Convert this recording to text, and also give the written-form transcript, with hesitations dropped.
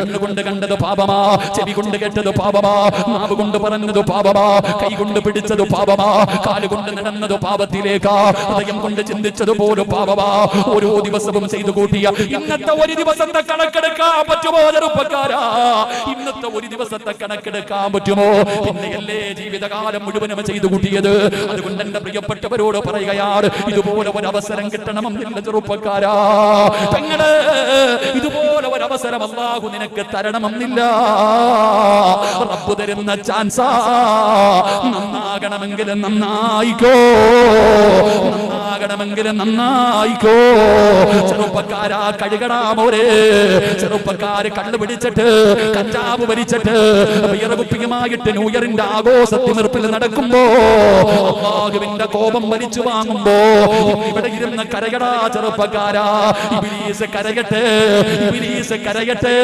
കണ്ണുകൊണ്ട് കണ്ടത് പാപമാ, ചെവി കൊണ്ട് കേട്ടത് പാപമാ, നാവ് കൊണ്ട് പറഞ്ഞത് പാപമാ, കൈ കൊണ്ട് പിടിച്ചത് പാപമാ, കാലുകൊണ്ട് നടന്നത് പാപത്തിലേക്കാ, ഹൃദയം കൊണ്ട് ചിന്തിച്ചത് പോലും പാപമാ. ഓരോ ദിവസവും ചെയ്തു കൂട്ടിയ ഇന്നത്തെ ഒരു ദിവസത്തെ കണക്കെടുക്കാൻ പറ്റുമോ ചെറുപ്പക്കാരാ? ഇന്നത്തെ ഒരു ദിവസത്തെ കണക്കെടുക്കാൻ പറ്റുമോ? പിന്നെയല്ലേ ജീവിതകാലം മുഴുവനും ചെയ്തു കൂട്ടിയത്. അതുകൊണ്ട് എന്റെ പ്രിയപ്പെട്ടവരോട് പറയുകയാണ്, ഇതുപോലെ ഒരു അവസരം കിട്ടണമെന്നില്ല ചെറുപ്പക്കാരാ. പെങ്ങള്, ഇതുപോലെ ഒരു അവസരം അല്ലാഹു നിനക്ക് തരണമെന്നില്ല. റബ്ബ് തരുന്ന ചാൻസാ. നന്നാകണമെങ്കിൽ നന്നായിക്കോ, നന്നാകണമെങ്കിൽ നന്നായിക്കോ. ചെറുപ്പക്കാരാ കഴുകടാ മോരെ. ചെറുപ്പക്കാര് കള്ളു പിടിച്ചിട്ട് കഞ്ചാവ് വലിച്ചിട്ട് വിയർകുപ്പിയുമായിട്ട് ന്യൂ ഇയറിന്റെ ആഘോഷത്തിമിർപ്പിൽ നടക്കുമ്പോ അല്ലാഹുവിന്റെ കോപം വലിച്ചു വാങ്ങുമ്പോ ഇവിടെ ഇരുന്ന് കരയടാ ചെറുപ്പക്കാരാ. ഇബ്ലീസ് കരയട്ടെ, ഇബ്ലീസ് കരയട്ടെ.